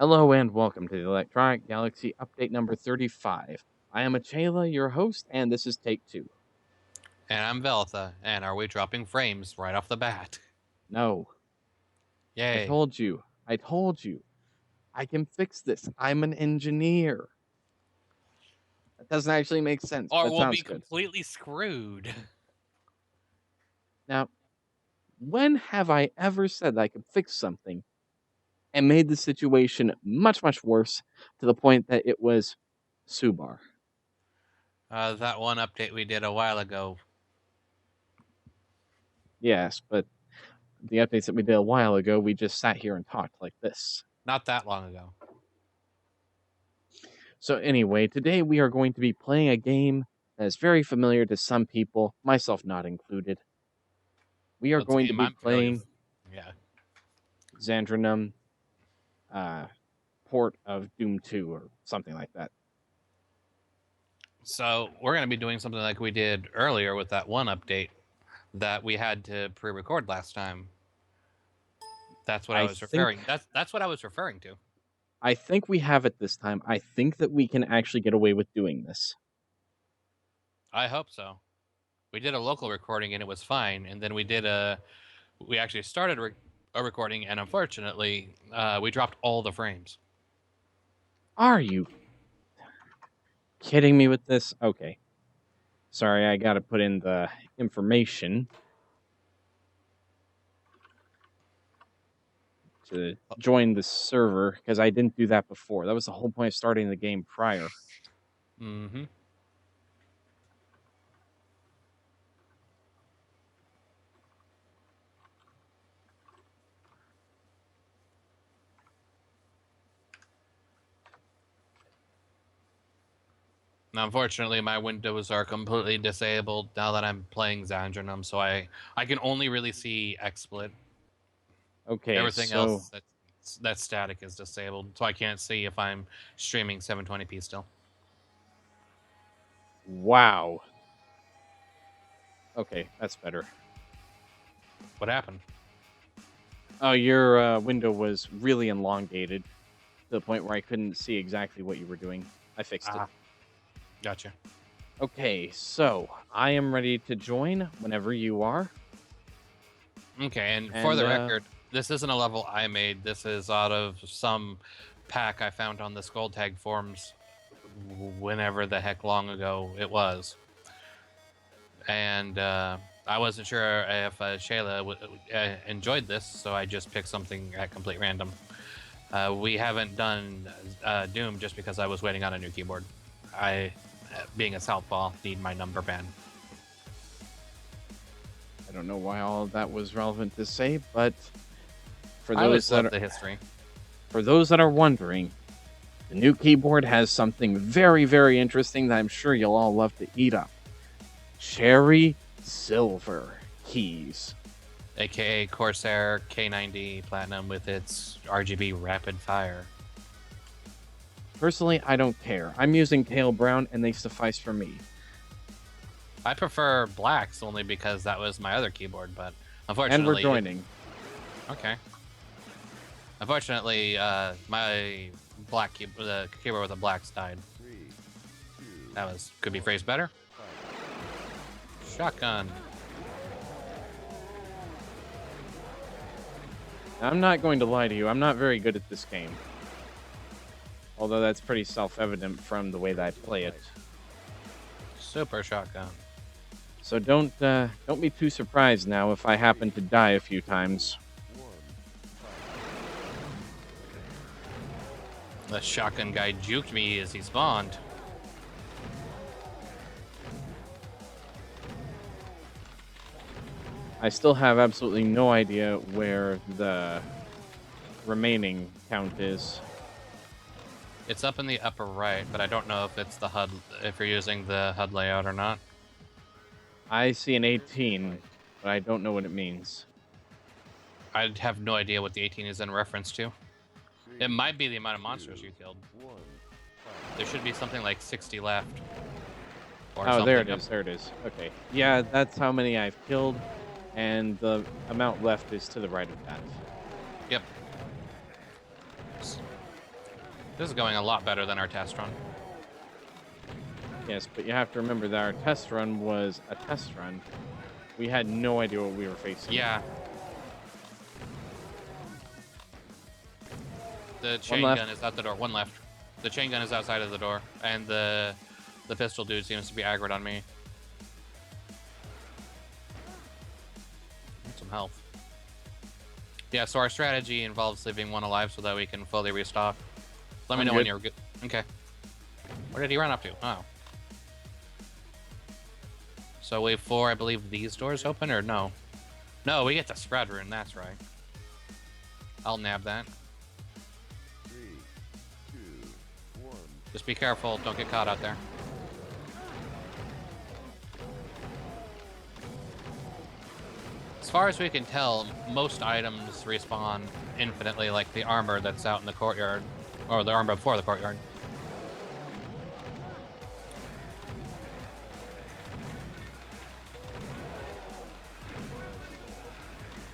Hello and welcome to the Electronic Galaxy update number 35. I am Achela, your host, and this is take two. And I'm Veltha, and are we dropping frames right off the bat? No, I Yay. told you. I told you. I can fix this. I'm an engineer. That doesn't actually make sense, Or but it we'll be sounds good. completely screwed. Now, when have I ever said that I could fix something and made the situation much, much worse to the point that it was Subar? That one update we did a while ago. Yes, but the updates that we did a while ago, we just sat here and talked like this. Not that long ago. So, anyway, today we are going to be playing a game that is very familiar to some people, myself not included. We are That's a going to game be I'm familiar playing with. Yeah. Xandranum, port of Doom 2 or something like that. So we're going to be doing something like we did earlier with that one update that we had to pre-record last time. That's what I was referring. That's what I was referring to. I think we have it this time. I think that we can actually get away with doing this. I hope so. We did a local recording and it was fine, and then we actually started a recording, and unfortunately, we dropped all the frames. Are you kidding me with this? Okay. Sorry, I got to put in the information to join the server because I didn't do that before. That was the whole point of starting the game prior. Mm-hmm. Now, unfortunately, my windows are completely disabled now that I'm playing Xandranum, so I can only really see XSplit. Okay, Everything so else that static is disabled, so I can't see if I'm streaming 720p still. wow. Okay, that's better. What happened? Oh, your window was really elongated to the point where I couldn't see exactly what you were doing. I fixed it. Gotcha. Okay, so I am ready to join whenever you are. Okay, and for the record, this isn't a level I made. This is out of some pack I found on the Skull Tag forums whenever the heck long ago it was. And I wasn't sure if Shayla enjoyed this, so I just picked something at complete random. We haven't done Doom just because I was waiting on a new keyboard. I, being a southpaw, need my number band. I don't know why all of that was relevant to say, but for I those always that love the history. for those that are wondering, the new keyboard has something very, very interesting that I'm sure you'll all love to eat up. Cherry silver keys. AKA Corsair K90 Platinum with its RGB rapid fire. Personally, I don't care. I'm using pale brown and they suffice for me. I prefer blacks only because that was my other keyboard, but unfortunately... And we're joining. Okay. Unfortunately, my the keyboard with the blacks died. Could be phrased better. Shotgun. I'm not going to lie to you. I'm not very good at this game. Although that's pretty self-evident from the way that I play it. Super shotgun. So don't be too surprised now if I happen to die a few times. The shotgun guy juked me as he spawned. I still have absolutely no idea where the remaining count is. It's up in the upper right, but I don't know if it's the HUD, if you're using the HUD layout or not. I see an 18, but I don't know what it means. I have no idea what the 18 is in reference to. It might be the amount of monsters you killed. There should be something like 60 left. Oh, there it is. There it is. Okay. Yeah, that's how many I've killed, and the amount left is to the right of that. Yep. This is going a lot better than our test run. Yes, but you have to remember that our test run was a test run. We had no idea what we were facing. Yeah. The chain gun is out the door. One left. The chain gun is outside of the door, and the pistol dude seems to be aggroed on me. Need some health. Yeah, so our strategy involves leaving one alive so that we can fully restock. Let me know when you're good. Okay. Where did he run up to? Oh. So wave 4, I believe these doors open, or no? No, we get the spread rune, that's right. I'll nab that. 3, 2, 1. Just be careful, don't get caught out there. As far as we can tell, most items respawn infinitely, like the armor that's out in the courtyard, or the armor before the courtyard.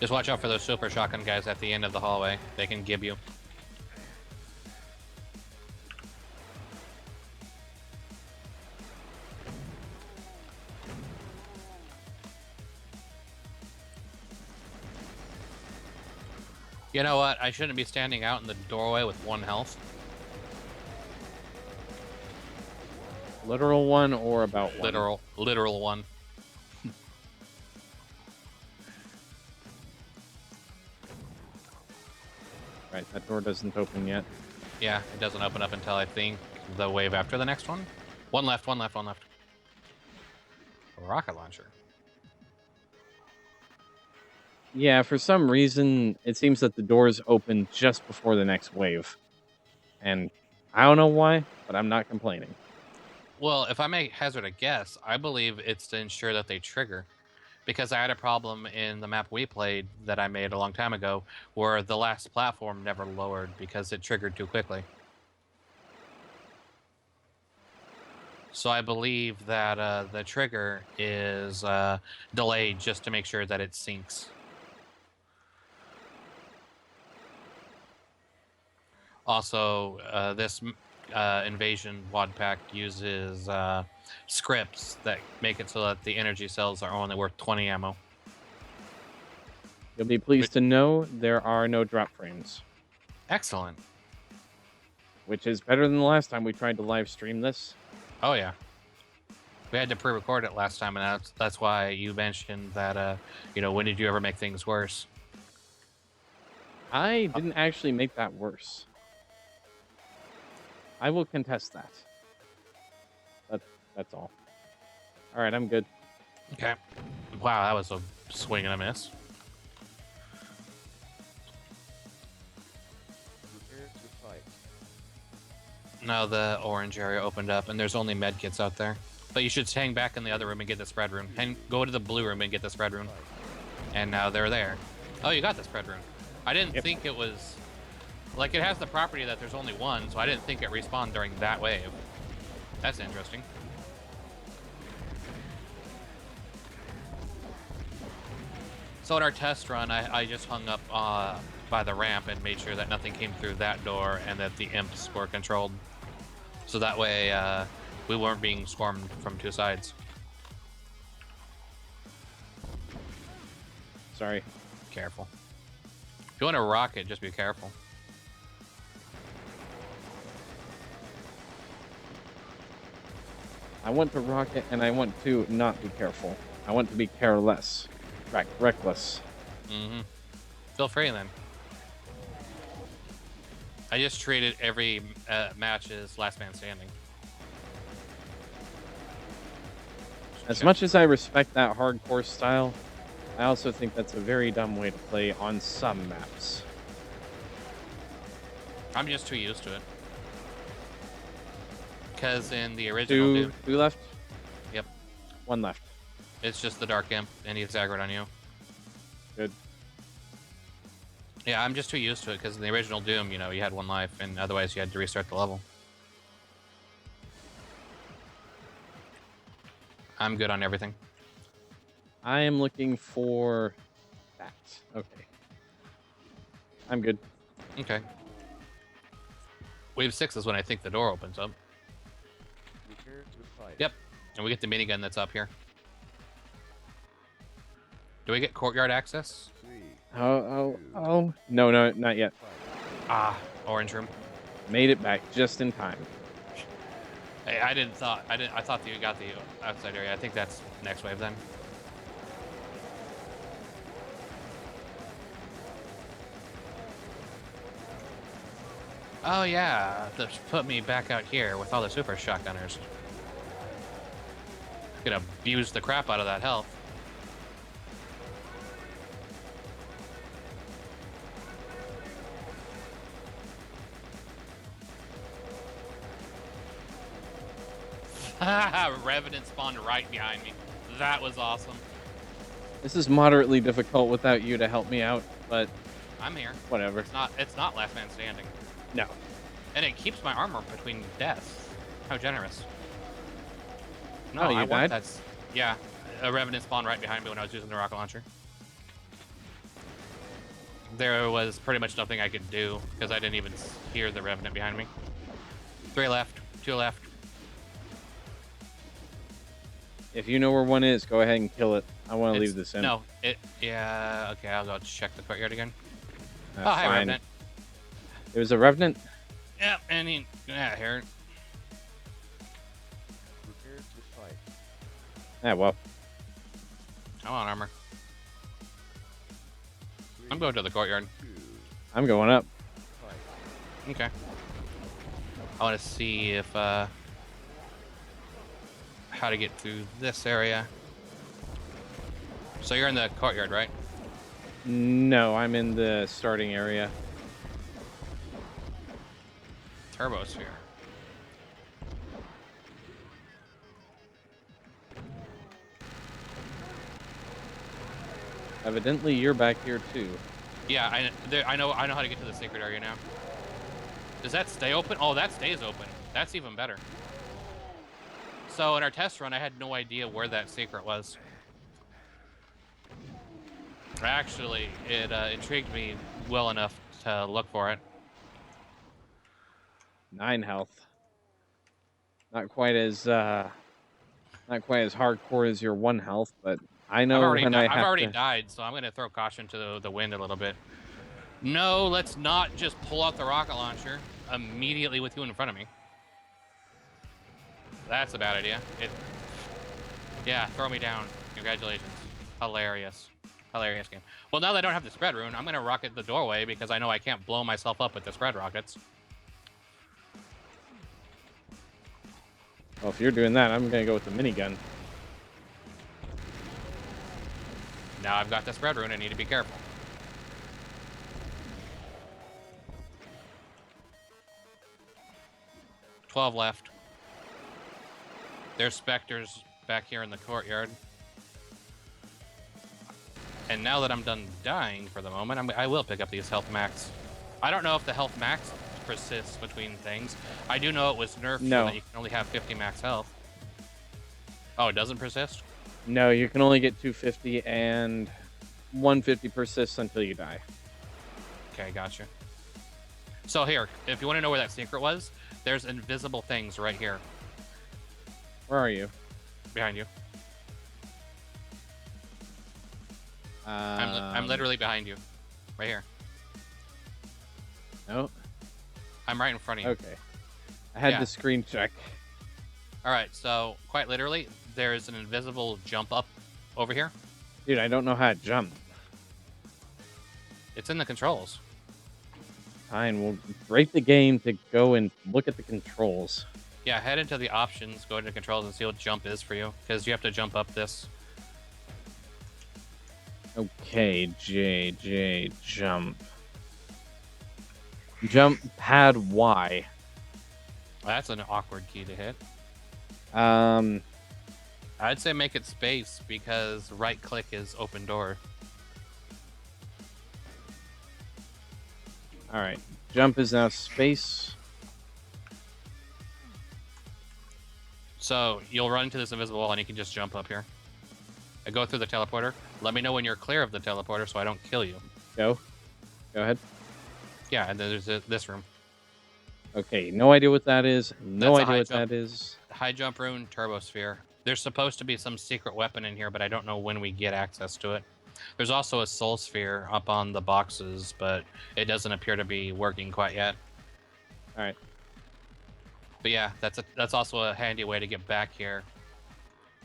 Just watch out for those super shotgun guys at the end of the hallway. They can gib you. You know what? I shouldn't be standing out in the doorway with 1 health. Literal one or about one? Literal one. Right, that door doesn't open yet. Yeah, it doesn't open up until I think the wave after the next one. One left, one left, one left. A rocket launcher. Yeah, for some reason, it seems that the doors open just before the next wave. And I don't know why, but I'm not complaining. Well, if I may hazard a guess, I believe it's to ensure that they trigger. Because I had a problem in the map we played that I made a long time ago where the last platform never lowered because it triggered too quickly. So I believe that the trigger is delayed just to make sure that it sinks. Also, this invasion WOD pack uses scripts that make it so that the energy cells are only worth 20 ammo. You'll be pleased to know there are no drop frames. Excellent. Which is better than the last time we tried to live stream this. Oh, yeah. We had to pre-record it last time, and that's why you mentioned that, you know, when did you ever make things worse? I didn't actually make that worse. I will contest that. That's all. All right, I'm good. Okay. Wow, that was a swing and a miss. Prepare to fight. Now the orange area opened up, and there's only med kits out there. But you should hang back in the other room and get the spread rune. And go to the blue room and get the spread rune. And now they're there. Oh, you got the spread rune. I didn't think it was... Like, it has the property that there's only one, so I didn't think it respawned during that wave. That's interesting. So at our test run, I just hung up by the ramp and made sure that nothing came through that door and that the imps were controlled. So that way, we weren't being swarmed from 2 sides. Sorry. Careful. If you want to rocket, just be careful. I want to rocket, and I want to not be careful. I want to be careless. Reckless. Mm-hmm. Feel free, then. I just treated every match as last man standing. As much as I respect that hardcore style, I also think that's a very dumb way to play on some maps. I'm just too used to it. Because in the original Doom... 2 left? Yep. 1 left. It's just the Dark Imp, and he's aggroed on you. Good. Yeah, I'm just too used to it, because in the original Doom, you know, you had 1 life, and otherwise you had to restart the level. I'm good on everything. I am looking for that. Okay. I'm good. Okay. Wave 6 is when I think the door opens up. Prepare to fight. Yep. And we get the minigun that's up here. Do we get courtyard access? 3, Oh. No, not yet. fight. Ah, orange room. Made it back just in time. Hey, I thought that you got the outside area. I think that's next wave then. Oh yeah, that's put me back out here with all the super shotgunners. Gonna abuse the crap out of that health. Revenant spawned right behind me. That was awesome. This is moderately difficult without you to help me out, but I'm here. whatever. It's not last man standing. No. And it keeps my armor between deaths. How generous. No, Oh, you I died? want that. Yeah, a Revenant spawned right behind me when I was using the rocket launcher. There was pretty much nothing I could do because I didn't even hear the Revenant behind me. 3 left, 2 left. If you know where one is, go ahead and kill it. I want to leave this in. No, yeah, okay, I'll go check the courtyard again. That's Oh, hi, fine. Revenant. It was a Revenant? Yeah, and here. Prepare to fight. Yeah, well. Come on, armor. 3, I'm going to the courtyard. 2, I'm going up. fight. Okay. I want to see if, how to get through this area. So you're in the courtyard, right? No, I'm in the starting area. Turbosphere. Evidently, you're back here too. Yeah, I know how to get to the secret area now. Does that stay open? Oh, that stays open. That's even better. So in our test run, I had no idea where that secret was. Actually, it intrigued me well enough to look for it. 9 health. Not quite as hardcore as your 1 health, but I know when I have I've already to. died, so I'm going to throw caution to the wind a little bit. No, let's not just pull out the rocket launcher immediately with you in front of me. That's a bad idea. Yeah, throw me down. Congratulations. Hilarious. Hilarious game. Well, now that I don't have the spread rune, I'm going to rocket the doorway because I know I can't blow myself up with the spread rockets. Well, if you're doing that, I'm gonna go with the minigun. Now I've got the spread rune. I need to be careful. $12 left. There's specters back here in the courtyard. And now that I'm done dying for the moment, I will pick up these health max. I don't know if the health max persists between things. I do know it was nerfed so that you can only have 50 max health. Oh, it doesn't persist? No, you can only get 250 and 150 persists until you die. Okay, gotcha. So here, if you want to know where that secret was, there's invisible things right here Where are you? behind you. I'm Um, literally behind you, right here. No. I'm right in front of you. Okay. I had Yeah. to screen check. All right, so quite literally, there's an invisible jump up over here. Dude, I don't know how to jump. It's in the controls. Fine, we'll break the game to go and look at the controls. Yeah, head into the options, go into controls, and see what jump is for you, because you have to jump up this. Okay, J, jump. Jump pad Y. That's an awkward key to hit. Um, I'd say make it space, because right click is open door. all right. Jump is now space. So you'll run into this invisible wall, and you can just jump up here. And go through the teleporter. Let me know when you're clear of the teleporter so I don't kill you. Go. Go ahead. Yeah, and then there's this room. Okay, no idea what that is. No That's a idea high what jump. that is. High jump rune, turbo sphere. There's supposed to be some secret weapon in here, but I don't know when we get access to it. There's also a soul sphere up on the boxes, but it doesn't appear to be working quite yet. All right. But yeah, that's also a handy way to get back here.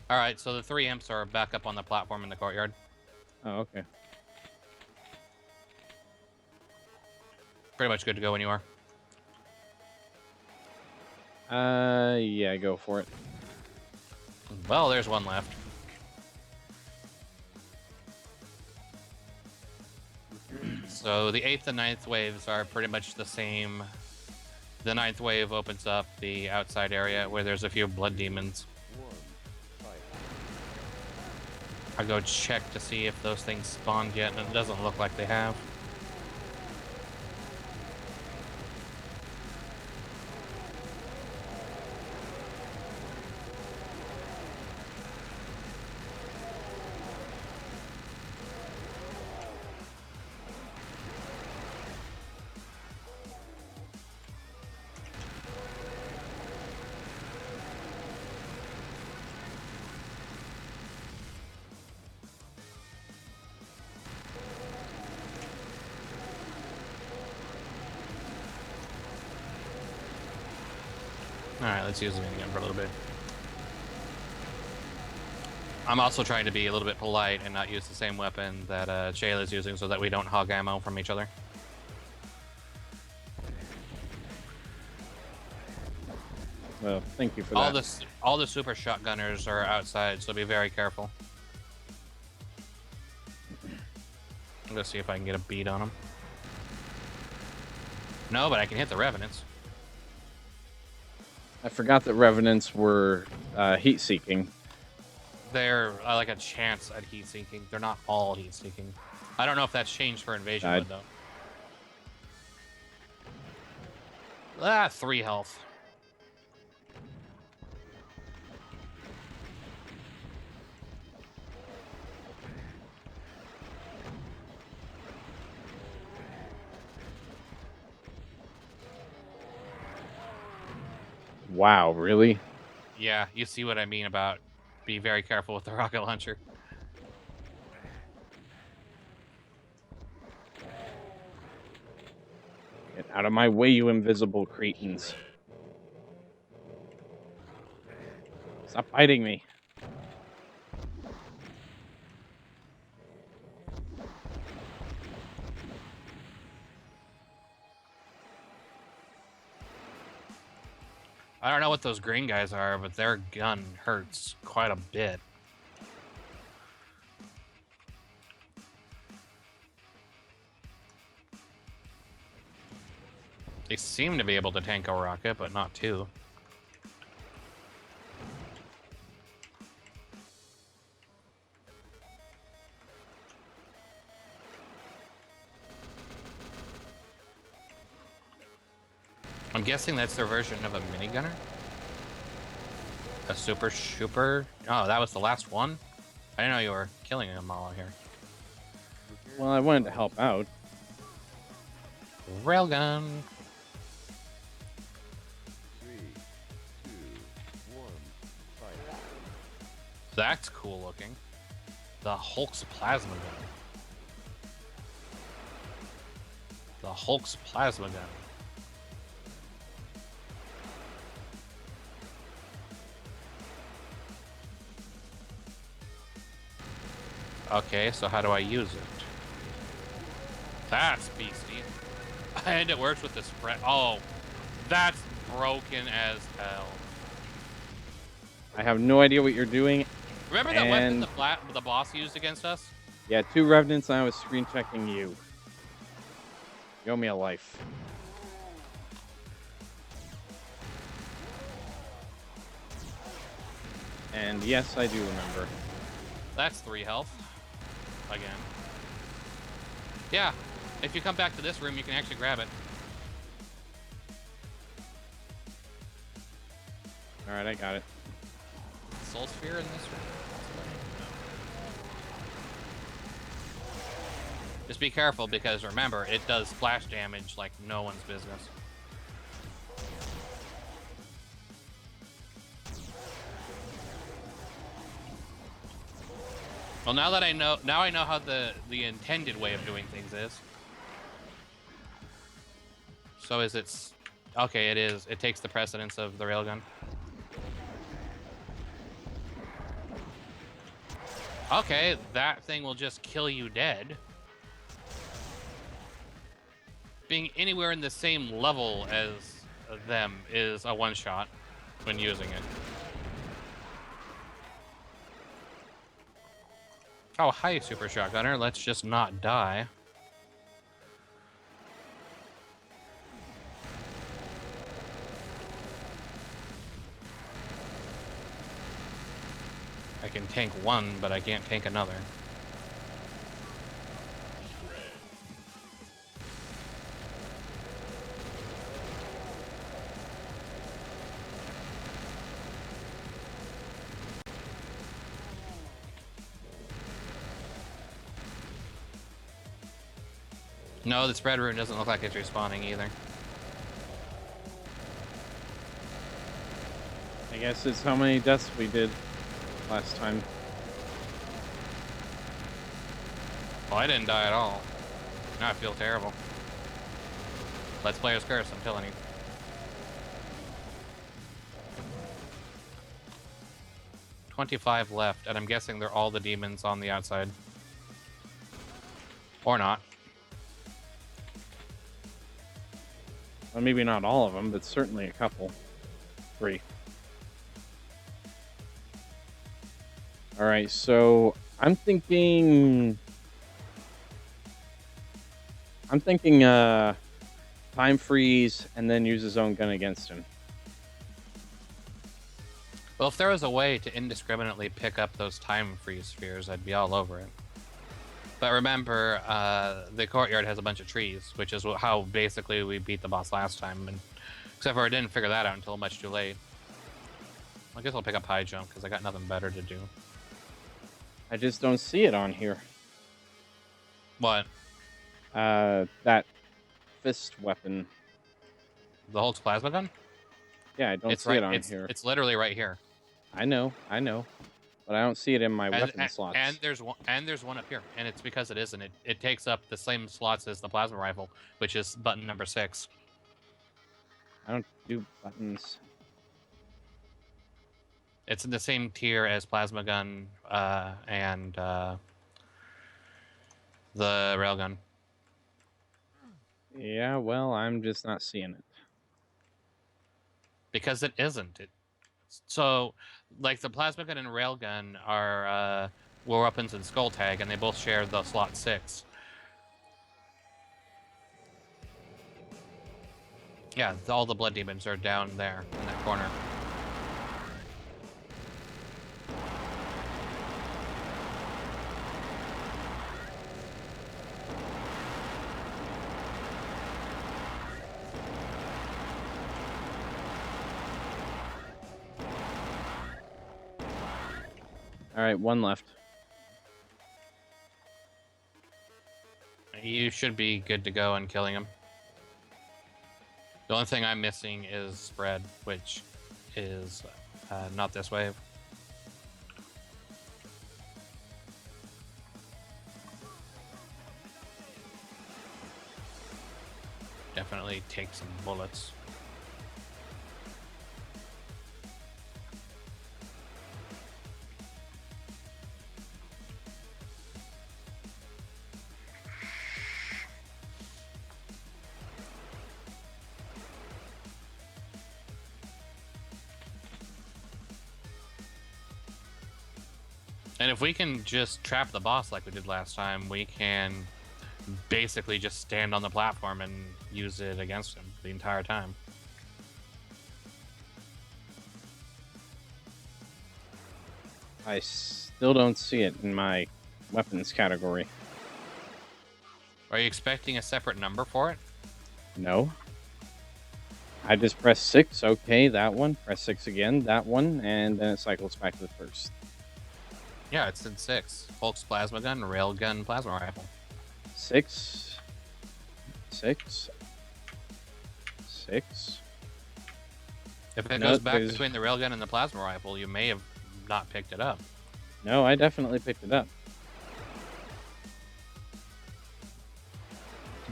All right, so the 3 imps are back up on the platform in the courtyard. Oh, okay. Pretty much good to go when you are. Yeah, go for it. Well, there's one left. So the 8th and 9th waves are pretty much the same. The 9th wave opens up the outside area where there's a few blood demons. I'll go check to see if those things spawned yet, and it doesn't look like they have. Alright, let's use the minigun for a little bit. I'm also trying to be a little bit polite and not use the same weapon that Shayla's using so that we don't hog ammo from each other. Well, thank you for All that. all the super shotgunners are outside, so be very careful. I'm gonna see if I can get a beat on them. No, but I can hit the revenants. I forgot that revenants were heat-seeking. They're like a chance at heat seeking. They're not all heat seeking. I don't know if that's changed for invasion mode though. Ah, 3 health. Wow, really? Yeah, you see what I mean about be very careful with the rocket launcher. Get out of my way, you invisible cretins. Stop biting me. I don't know what those green guys are, but their gun hurts quite a bit. They seem to be able to tank a rocket, but not two. I'm guessing that's their version of a minigunner? A super shooper? Oh, that was the last one? I didn't know you were killing them all out here. Well, I wanted to help out. Railgun. 3, 2, 1, fight. That's cool looking. The Hulk's plasma gun. The Hulk's plasma gun. Okay, so how do I use it? That's beastie. And it works with the spread. Oh, that's broken as hell. I have no idea what you're doing. Remember that weapon the boss used against us? Yeah, 2 revenants and I was screen checking you. You owe me a life. And yes, I do remember. That's 3 health. Again. Yeah, if you come back to this room, you can actually grab it. Alright, I got it. Soul Sphere in this room? Just be careful because remember, it does splash damage like no one's business. Well, now I know how the intended way of doing things is. So is it's okay? It is. It takes the precedence of the railgun. Okay, that thing will just kill you dead. Being anywhere in the same level as them is a one-shot when using it. Oh, hi, Super Shotgunner. Let's just not die. I can tank one, but I can't tank another. No, the spread rune doesn't look like it's respawning either. I guess it's how many deaths we did last time. Well, I didn't die at all. Now I feel terrible. Let's Player's Curse, I'm telling you. $25 left, and I'm guessing they're all the demons on the outside. Or not. Well, maybe not all of them, but certainly a couple. 3. All right, so I'm thinking time freeze and then use his own gun against him. Well, if there was a way to indiscriminately pick up those time freeze spheres, I'd be all over it. But remember, the courtyard has a bunch of trees, which is how basically we beat the boss last time. And except for I didn't figure that out until much too late. I guess I'll pick up high jump because I got nothing better to do. I just don't see it on here. What? That fist weapon. The Hulk's plasma gun? Yeah, I don't see it on here. It's literally right here. I know, but I don't see it in my weapon slots. And there's one up here, and it's because it isn't. It takes up the same slots as the plasma rifle, which is button number 6. I don't do buttons. It's in the same tier as plasma gun and the railgun. Yeah, well, I'm just not seeing it. Because it isn't. So, like, the plasma gun and railgun are war weapons and skull tag, and they both share the slot 6. Yeah, all the blood demons are down there in that corner. All right, 1 left. You should be good to go on killing him. The only thing I'm missing is spread, which is not this wave. Definitely take some bullets. And if we can just trap the boss like we did last time, we can basically just stand on the platform and use it against him the entire time. I still don't see it in my weapons category. Are you expecting a separate number for it? No. I just press 6, okay, that one. Press 6 again, that one, and then it cycles back to the first. Yeah, it's in 6. Hulk's plasma gun, railgun, plasma rifle. 6. 6. 6. If it goes back between the railgun and the plasma rifle, you may have not picked it up. No, I definitely picked it up.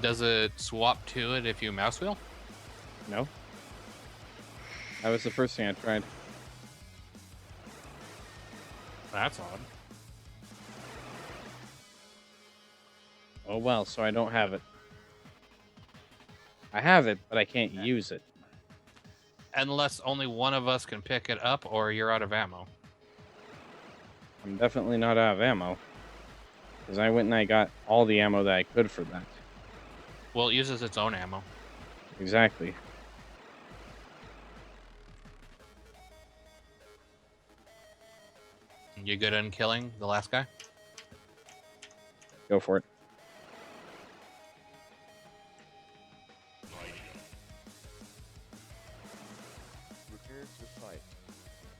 Does it swap to it if you mouse wheel? No. That was the first thing I tried. That's odd. Oh well, so I don't have it. I have it, but I can't use it. Unless only one of us can pick it up or you're out of ammo. I'm definitely not out of ammo. Because I went and I got all the ammo that I could for that. Well, it uses its own ammo. Exactly. You good on killing the last guy? Go for it. Prepare to fight.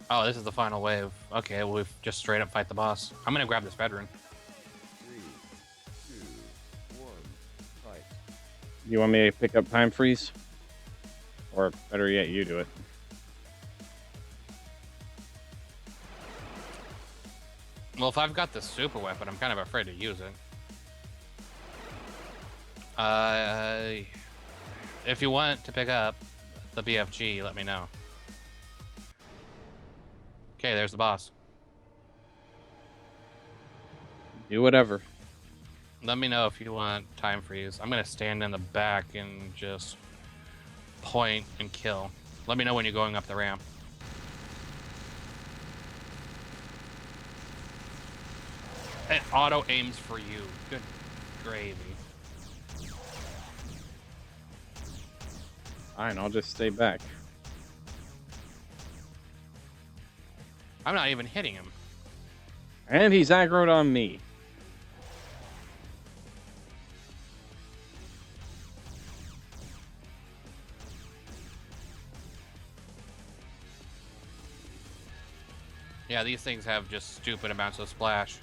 Oh, this is the final wave. Okay, well, we've just straight up fight the boss. I'm gonna grab this veteran. 3, 2, 1, fight. You want me to pick up time freeze? Or better yet, you do it. Well, if I've got the super weapon, I'm kind of afraid to use it. If you want to pick up the BFG, let me know. Okay, there's the boss. Do whatever. Let me know if you want time freeze. I'm gonna stand in the back and just point and kill. Let me know when you're going up the ramp. It auto aims for you. Good gravy. Fine, I'll just stay back. I'm not even hitting him. And he's aggroed on me. Yeah, these things have just stupid amounts of splash.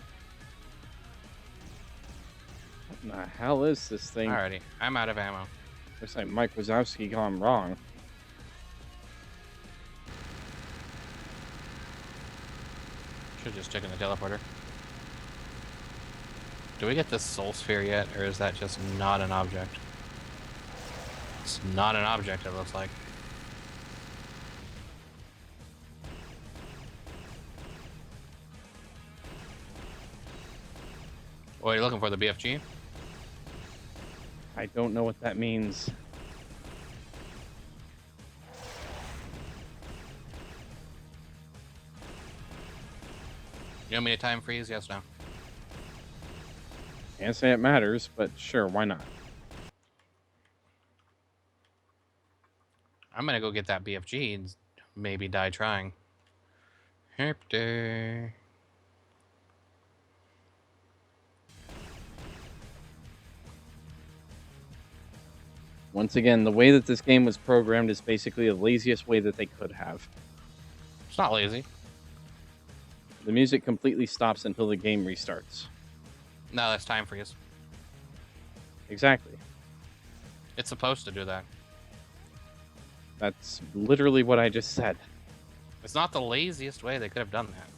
What in the hell is this thing? Alrighty, I'm out of ammo. Looks like Mike Wazowski gone wrong. Should just check in the teleporter. Do we get this soul sphere yet, or is that just not an object? It's not an object, it looks like. What are you looking for, the BFG? I don't know what that means. You want me to time freeze? Yes, no. Can't say it matters, but sure, why not? I'm gonna go get that BFG and maybe die trying. Herpter. Once again, the way that this game was programmed is basically the laziest way that they could have. It's not lazy. The music completely stops until the game restarts. No, that's time freeze. Exactly. It's supposed to do that. That's literally what I just said. It's not the laziest way they could have done that.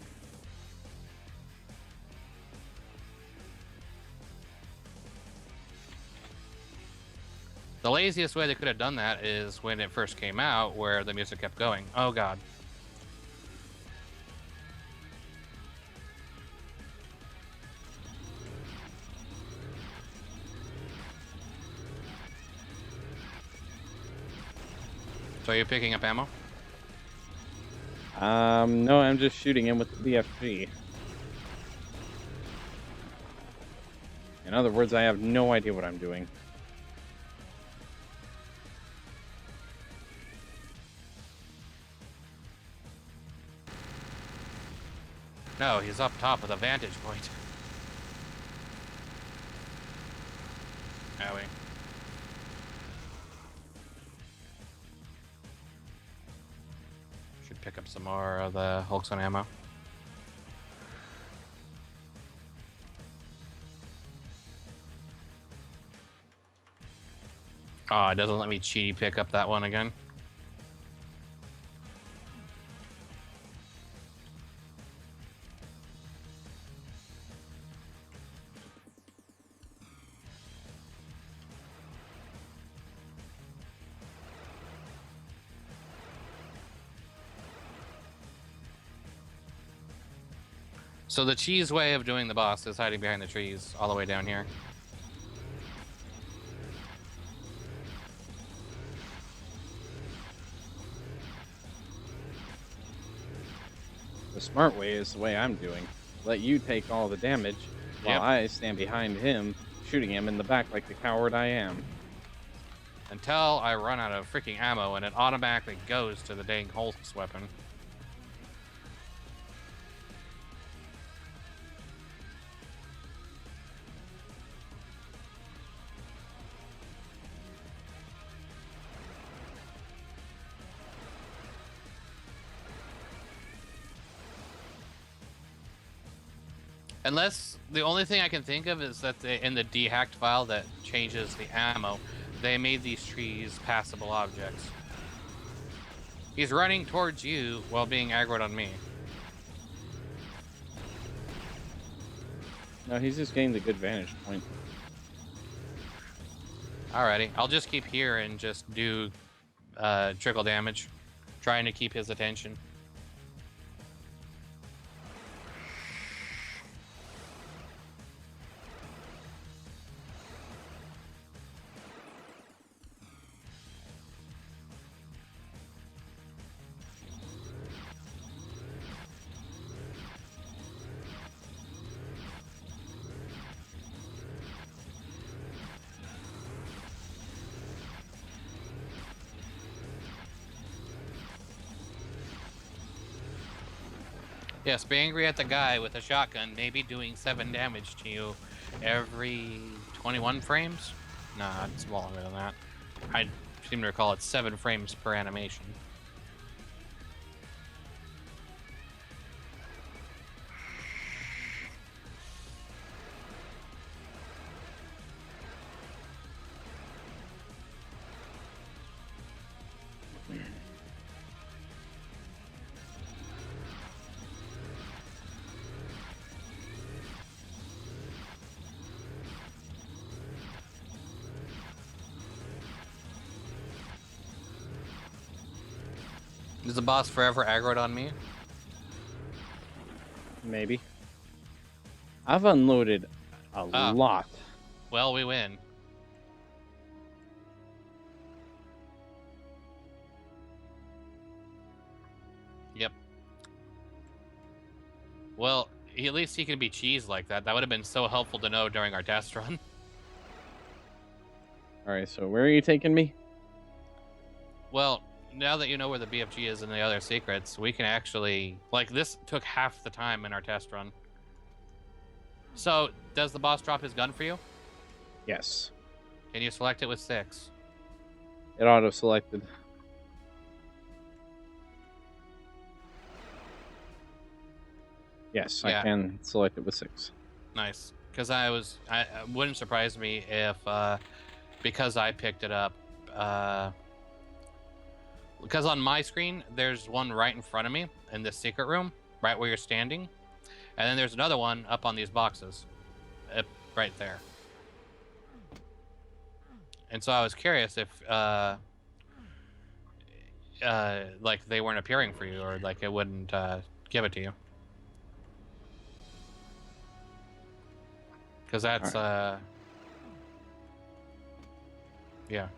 The laziest way they could have done that is when it first came out, where the music kept going. Oh god. So are you picking up ammo? No, I'm just shooting him with the BFG. In other words, I have no idea what I'm doing. No, he's up top with a vantage point. Owie. Should pick up some more of the Hulk's on ammo. Oh, it doesn't let me cheaty pick up that one again. So the cheese way of doing the boss is hiding behind the trees all the way down here. The smart way is the way I'm doing. Let you take all the damage, while Yep. I stand behind him, shooting him in the back like the coward I am. Until I run out of freaking ammo and it automatically goes to the dang Hulk's weapon. Unless the only thing I can think of is that in the dehacked file that changes the ammo, they made these trees passable objects. He's running towards you while being aggroed on me. No, he's just getting the good vantage point. Alrighty, I'll just keep here and just do trickle damage, trying to keep his attention. Yes, be angry at the guy with a shotgun, maybe doing 7 damage to you every 21 frames? Nah, it's longer than that. I seem to recall it's 7 frames per animation. Is the boss forever aggroed on me? Maybe. I've unloaded a lot. Well, we win. Yep. Well, at least he can be cheese like that. That would have been so helpful to know during our test run. Alright, so where are you taking me? Well, now that you know where the BFG is and the other secrets, we can actually... Like, this took half the time in our test run. So, does the boss drop his gun for you? Yes. Can you select it with 6? It auto-selected. Yes, Yeah. I can select it with 6. Nice. Because it wouldn't surprise me if, because I picked it up, because on my screen, there's one right in front of me in this secret room, right where you're standing. And then there's another one up on these boxes, right there. And so I was curious if, like, they weren't appearing for you, or, like, it wouldn't, give it to you. Because that's, yeah.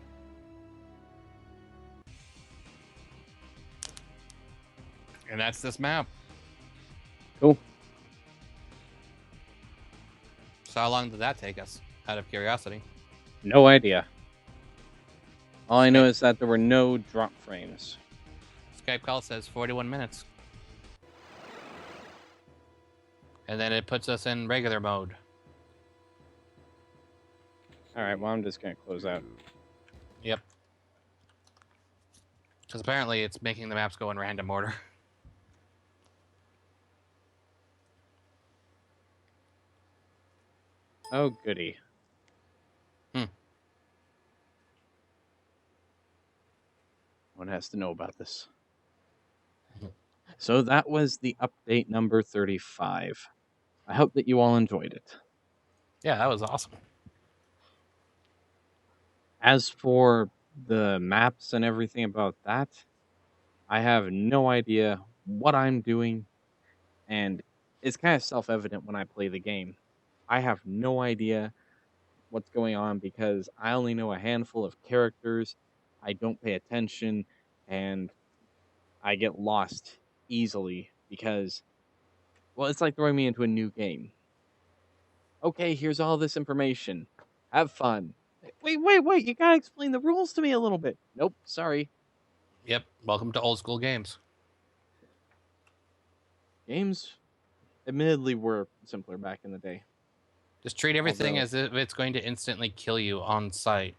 And that's this map. Cool. So how long did that take us, out of curiosity? No idea. All I know is that there were no drop frames. Skype call says 41 minutes. And then it puts us in regular mode. Alright, well, I'm just going to close out. Yep. Because apparently it's making the maps go in random order. Oh, goody. One has to know about this. So that was the update number 35. I hope that you all enjoyed it. Yeah, that was awesome. As for the maps and everything about that, I have no idea what I'm doing. And it's kind of self-evident when I play the game. I have no idea what's going on because I only know a handful of characters. I don't pay attention, and I get lost easily because, well, it's like throwing me into a new game. Okay, here's all this information. Have fun. Wait. You gotta explain the rules to me a little bit. Nope, sorry. Yep. Welcome to old school games. Games, admittedly, were simpler back in the day. Just treat everything Although, as if it's going to instantly kill you on sight.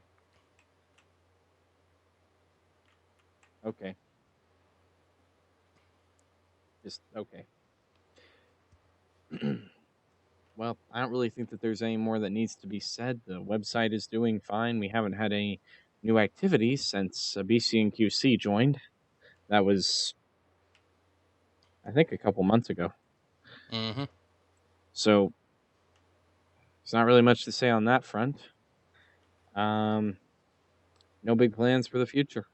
okay. Just, okay. Well, I don't really think that there's any more that needs to be said. The website is doing fine. We haven't had any new activities since BC and QC joined. That was, I think, a couple months ago. Mm-hmm. So there's not really much to say on that front. No big plans for the future.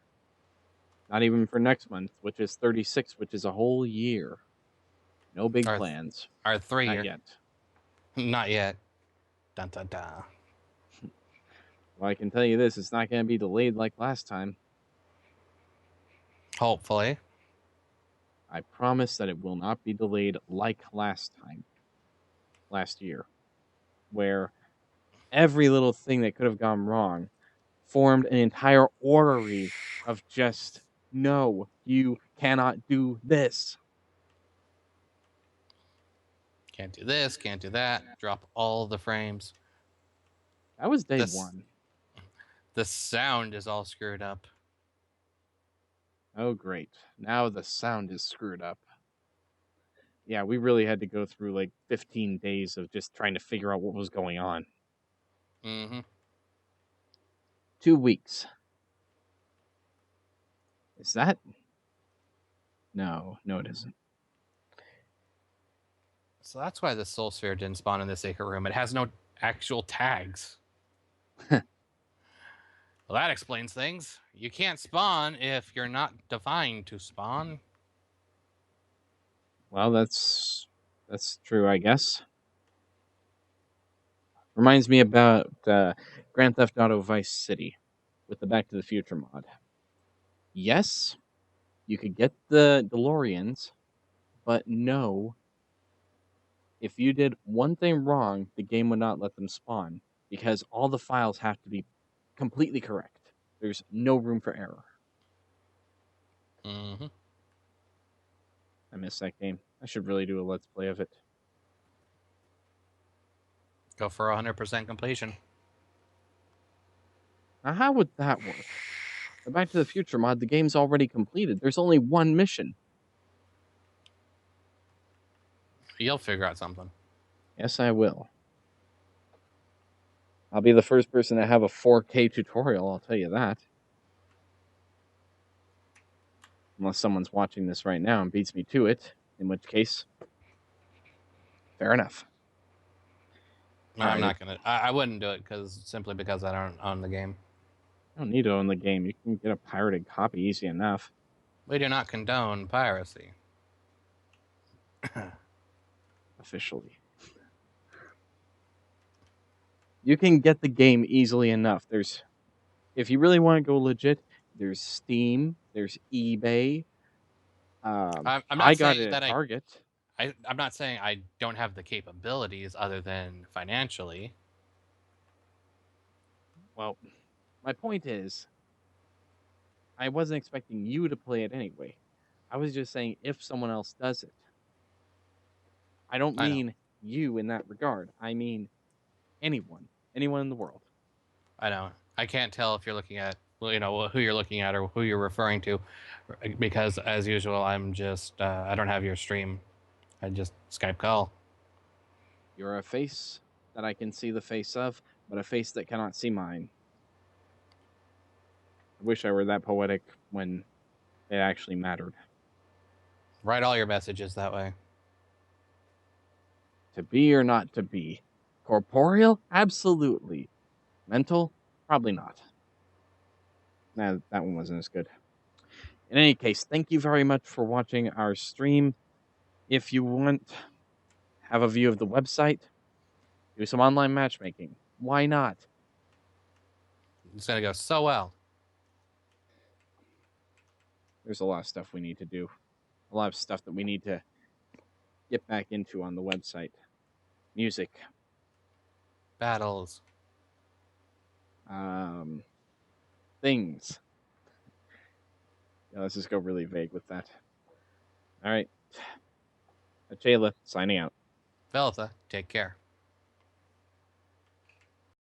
Not even for next month, which is 36, which is a whole year. No big plans. Our 3 Not year. yet. Not yet. Dun, dun, dun. Well, I can tell you this, it's not going to be delayed like last time. Hopefully. I promise that it will not be delayed like last year, where every little thing that could have gone wrong formed an entire orrery of just, no, you cannot do this. Can't do this, can't do that. Drop all the frames. That was day one. The sound is all screwed up. Oh, great. Now the sound is screwed up. Yeah, we really had to go through like 15 days of just trying to figure out what was going on. Mm-hmm. 2 weeks. Is that? No, it isn't. So that's why the Soul Sphere didn't spawn in the Sacred Room. It has no actual tags. Well, that explains things. You can't spawn if you're not defined to spawn. Well, that's true, I guess. Reminds me about Grand Theft Auto Vice City with the Back to the Future mod. Yes, you could get the DeLoreans, but no, if you did one thing wrong, the game would not let them spawn because all the files have to be completely correct. There's no room for error. Mm-hmm. I miss that game. I should really do a Let's Play of it. Go for 100% completion. Now, how would that work? The Back to the Future mod, the game's already completed. There's only one mission. You'll figure out something. Yes, I will. I'll be the first person to have a 4K tutorial, I'll tell you that. Unless someone's watching this right now and beats me to it, in which case, fair enough. No, I'm not gonna. I wouldn't do it simply because I don't own the game. You don't need to own the game. You can get a pirated copy easy enough. We do not condone piracy. Officially. You can get the game easily enough. If you really want to go legit, there's Steam, there's eBay. I'm not I got saying it that at Target. I'm not saying I don't have the capabilities other than financially. Well, my point is, I wasn't expecting you to play it anyway. I was just saying if someone else does it. I don't mean you in that regard. I mean anyone in the world. I know. I can't tell if you're looking at, who you're looking at or who you're referring to, because as usual, I'm just I don't have your stream. I just Skype call. You're a face that I can see the face of, but a face that cannot see mine. I wish I were that poetic when it actually mattered. Write all your messages that way. To be or not to be. Corporeal? Absolutely. Mental? Probably not. Nah, that one wasn't as good. In any case, thank you very much for watching our stream. If you want have a view of the website, do some online matchmaking. Why not? It's gonna go so well. There's a lot of stuff we need to do. A lot of stuff that we need to get back into on the website. Music. Battles. Things. Yeah, let's just go really vague with that. All right. Jayla, signing out. Velitha, take care.